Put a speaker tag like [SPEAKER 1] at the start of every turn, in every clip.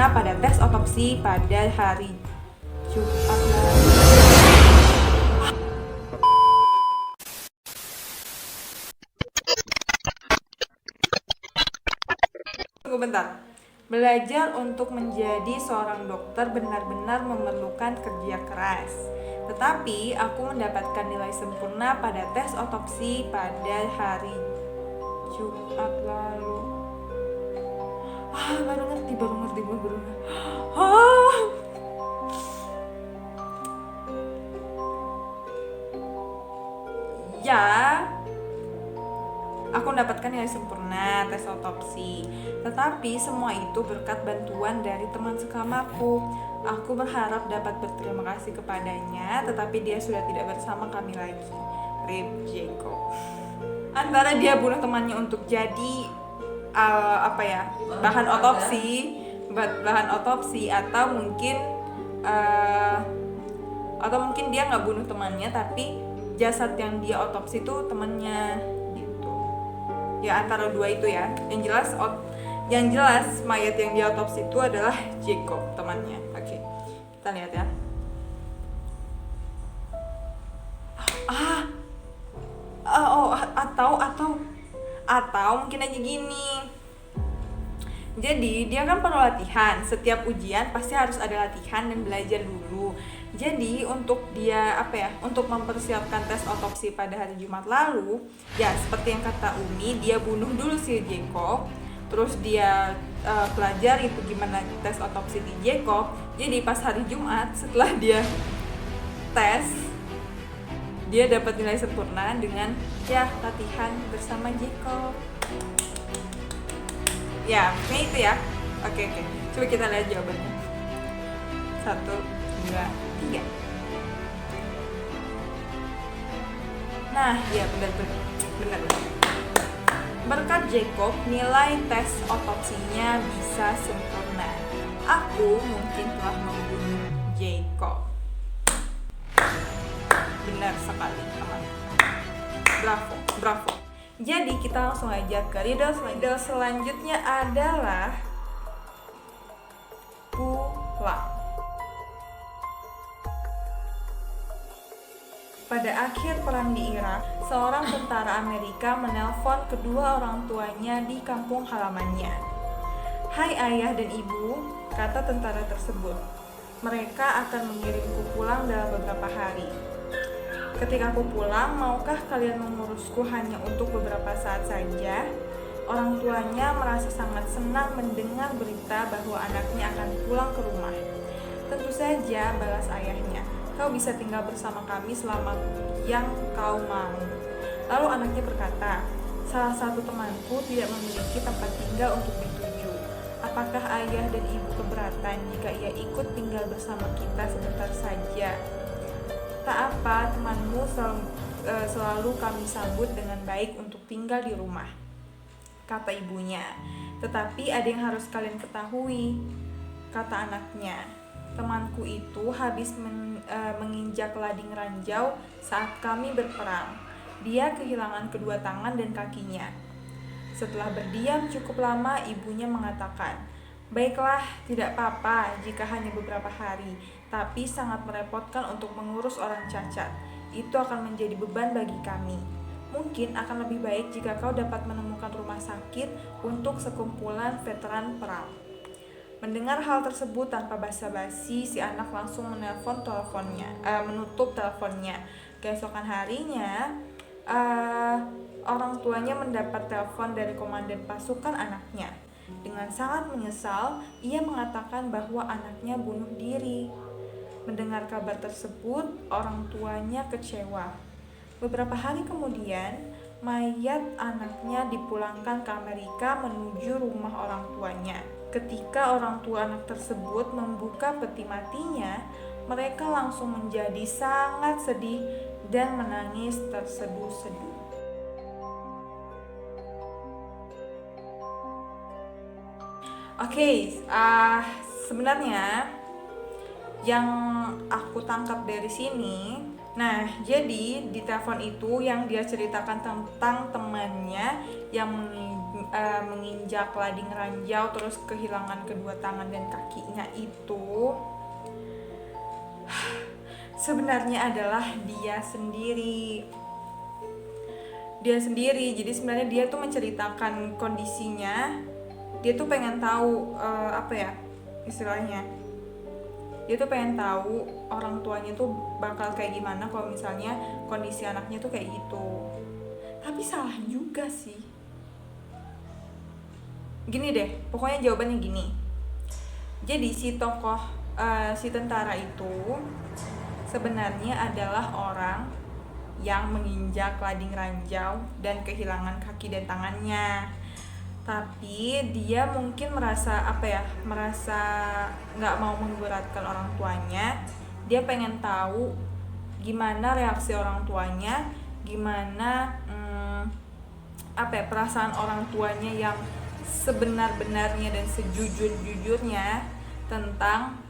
[SPEAKER 1] sempurna pada tes otopsi pada hari Jumat lalu. Tunggu bentar. Belajar untuk menjadi seorang dokter benar-benar memerlukan kerja keras. Tetapi aku mendapatkan nilai sempurna pada tes otopsi pada hari Jumat lalu. Baru ngerti. Ya, aku mendapatkan nilai sempurna tes otopsi. Tetapi semua itu berkat bantuan dari teman sekamaku. Aku berharap dapat berterima kasih kepadanya, tetapi dia sudah tidak bersama kami lagi. RIP Jacob. Antara dia bunuh temannya untuk jadi bahan otopsi, atau mungkin dia nggak bunuh temannya, tapi jasad yang dia otopsi itu temannya gitu. Ya, antara dua itu ya. Yang jelas mayat yang dia otopsi itu adalah Jacob, temannya. Oke, kita lihat ya. Atau mungkin aja gini. Jadi dia kan perlu latihan. Setiap ujian pasti harus ada latihan dan belajar dulu. Jadi untuk dia untuk mempersiapkan tes otopsi pada hari Jumat lalu, ya seperti yang kata Umi, dia bunuh dulu si Jacob. Terus dia pelajari itu gimana tes otopsi di Jacob. Jadi pas hari Jumat setelah dia tes, dia dapat nilai sempurna dengan latihan bersama Jacob. Ya, mungkin itu ya. Oke. Coba kita lihat jawabannya. 1, 2, 3. Nah, ya benar. Berkat Jacob, nilai tes otopsinya bisa sempurna. Aku mungkin telah membunuh Jacob. Benar sekali, teman. Bravo. Jadi kita langsung aja ke riddle selanjutnya adalah pulang. Pada akhir perang di Irak, seorang tentara Amerika menelpon kedua orang tuanya di kampung halamannya. "Hai ayah dan ibu," kata tentara tersebut. "Mereka akan mengirimku pulang dalam beberapa hari. Ketika aku pulang, maukah kalian mengurusku hanya untuk beberapa saat saja?" Orang tuanya merasa sangat senang mendengar berita bahwa anaknya akan pulang ke rumah. "Tentu saja," balas ayahnya. "Kau bisa tinggal bersama kami selama yang kau mau." Lalu anaknya berkata, "Salah satu temanku tidak memiliki tempat tinggal untuk dituju. Apakah ayah dan ibu keberatan jika ia ikut tinggal bersama kita sebentar saja?" "Tak apa, temanmu selalu kami sambut dengan baik untuk tinggal di rumah," kata ibunya. "Tetapi ada yang harus kalian ketahui," kata anaknya. "Temanku itu habis menginjak lading ranjau saat kami berperang. Dia kehilangan kedua tangan dan kakinya." Setelah berdiam cukup lama, ibunya mengatakan, "Baiklah, tidak apa-apa jika hanya beberapa hari, tapi sangat merepotkan untuk mengurus orang cacat. Itu akan menjadi beban bagi kami. Mungkin akan lebih baik jika kau dapat menemukan rumah sakit untuk sekumpulan veteran perang." Mendengar hal tersebut tanpa basa-basi, si anak langsung menutup teleponnya. Keesokan harinya, orang tuanya mendapat telepon dari komandan pasukan anaknya. Dengan sangat menyesal, ia mengatakan bahwa anaknya bunuh diri. Mendengar kabar tersebut, orang tuanya kecewa. Beberapa hari kemudian, mayat anaknya dipulangkan ke Amerika menuju rumah orang tuanya. Ketika orang tua anak tersebut membuka peti matinya, mereka langsung menjadi sangat sedih dan menangis terseduh-seduh. Oke, sebenarnya yang aku tangkap dari sini, jadi di telepon itu yang dia ceritakan tentang temannya menginjak lading ranjau terus kehilangan kedua tangan dan kakinya itu sebenarnya adalah dia sendiri. Jadi sebenarnya dia tuh menceritakan kondisinya. Dia tuh pengen tahu istilahnya, dia tuh pengen tahu orang tuanya tuh bakal kayak gimana kalau misalnya kondisi anaknya tuh kayak gitu. Tapi salah juga sih. Gini deh, pokoknya jawabannya gini. Jadi si tokoh si tentara itu sebenarnya adalah orang yang menginjak lading ranjau dan kehilangan kaki dan tangannya. Tapi dia mungkin merasa nggak mau memberatkan orang tuanya. Dia pengen tahu gimana reaksi orang tuanya, gimana perasaan orang tuanya yang sebenar-benarnya dan sejujur-jujurnya tentang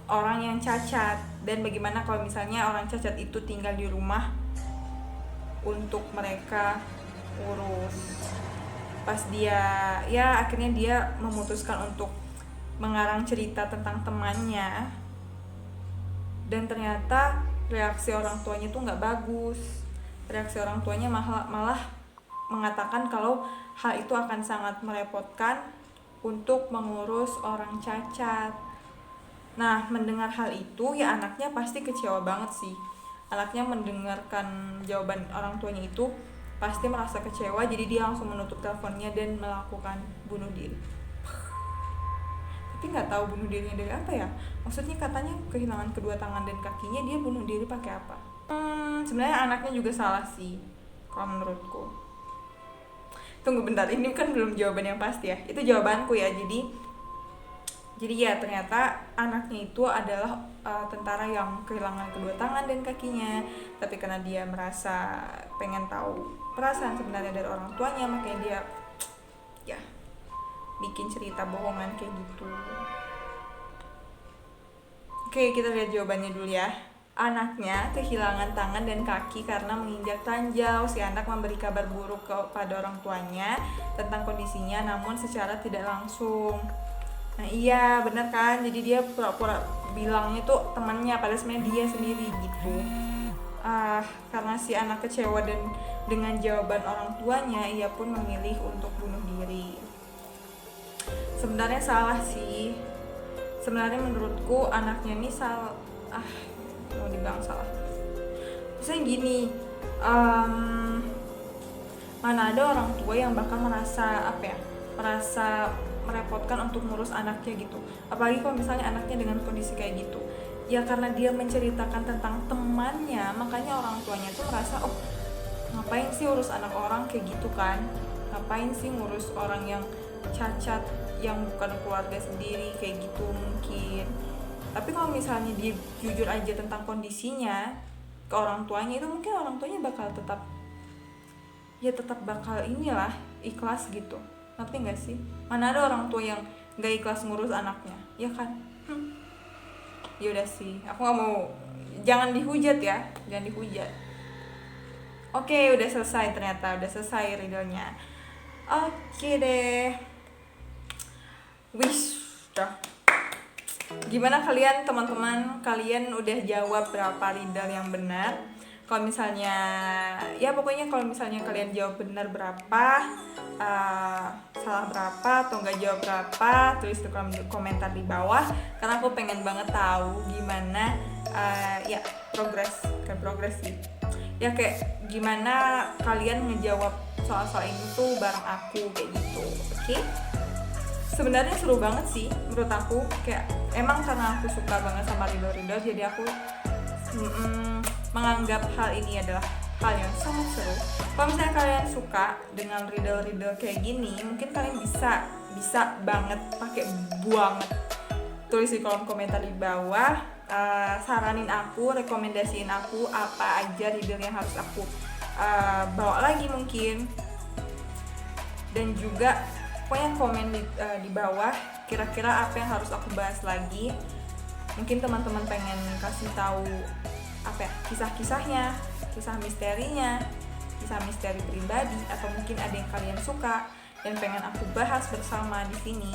[SPEAKER 1] orang yang cacat, dan bagaimana kalau misalnya orang cacat itu tinggal di rumah untuk mereka urus. Pas akhirnya dia memutuskan untuk mengarang cerita tentang temannya, dan ternyata reaksi orang tuanya tuh nggak bagus. Reaksi orang tuanya malah mengatakan kalau hal itu akan sangat merepotkan untuk mengurus orang cacat. Nah, mendengar hal itu ya anaknya pasti kecewa banget sih. Anaknya mendengarkan jawaban orang tuanya itu pasti merasa kecewa, jadi dia langsung menutup teleponnya dan melakukan bunuh diri. Tapi nggak tahu bunuh dirinya dari apa ya. Maksudnya katanya kehilangan kedua tangan dan kakinya, dia bunuh diri pakai apa? Sebenarnya anaknya juga salah sih kalau menurutku. Tunggu bentar, ini kan belum jawaban yang pasti ya. Itu jawabanku ya. Jadi ya ternyata anaknya itu adalah tentara yang kehilangan kedua tangan dan kakinya. Tapi karena dia merasa pengen tahu perasaan sebenarnya dari orang tuanya, makanya dia bikin cerita bohongan kayak gitu. Oke, kita lihat jawabannya dulu ya. Anaknya kehilangan tangan dan kaki karena menginjak ranjau. Si anak memberi kabar buruk kepada orang tuanya tentang kondisinya, namun secara tidak langsung. Nah iya benar kan, jadi dia pura-pura bilangnya tuh temannya, padahal sebenarnya dia sendiri gitu. Karena si anak kecewa dan dengan jawaban orang tuanya, ia pun memilih untuk bunuh diri. Sebenarnya salah sih. Sebenarnya menurutku anaknya ini salah. Mau dibilang salah. Misalnya gini, mana ada orang tua yang bakal merasa merepotkan untuk ngurus anaknya gitu. Apalagi kalau misalnya anaknya dengan kondisi kayak gitu. Ya karena dia menceritakan tentang temannya, makanya orang tuanya tuh merasa, oh ngapain sih urus anak orang kayak gitu kan? Ngapain sih ngurus orang yang cacat, yang bukan keluarga sendiri kayak gitu mungkin. Tapi kalau misalnya dia jujur aja tentang kondisinya ke orang tuanya, itu mungkin orang tuanya bakal tetap bakal ikhlas gitu. Ngerti gak sih? Mana ada orang tua yang gak ikhlas ngurus anaknya, ya kan? Ya udah sih, aku gak mau, jangan dihujat ya, jangan dihujat. Oke, udah selesai ternyata, udah selesai riddle-nya. Oke deh. Wish, udah. Gimana kalian teman-teman? Kalian udah jawab berapa riddle yang benar? Kalau misalnya, ya pokoknya kalau misalnya kalian jawab benar berapa, salah berapa, atau nggak jawab berapa, tulis di komentar di bawah. Karena aku pengen banget tahu gimana, progres sih. Ya kayak gimana kalian ngejawab soal-soal ini tuh bareng aku kayak gitu, oke? Sebenarnya seru banget sih menurut aku, kayak emang karena aku suka banget sama riddle-riddle, jadi aku menganggap hal ini adalah hal yang sangat seru. Kalau misalnya kalian suka dengan riddle-riddle kayak gini, mungkin kalian bisa banget pakai banget tulis di kolom komentar di bawah, saranin aku, rekomendasiin aku apa aja riddle yang harus aku bawa lagi mungkin. Dan juga pokoknya komen di bawah kira-kira apa yang harus aku bahas lagi. Mungkin teman-teman pengen kasih tahu kisah-kisahnya, kisah misterinya, kisah misteri pribadi, atau mungkin ada yang kalian suka dan pengen aku bahas bersama di sini,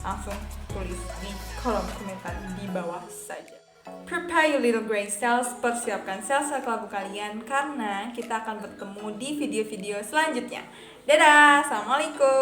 [SPEAKER 1] langsung tulis di kolom komentar di bawah saja. Prepare your little gray cells, persiapkan sel-sel kelabu kalian karena kita akan bertemu di video-video selanjutnya. Dadah, assalamualaikum.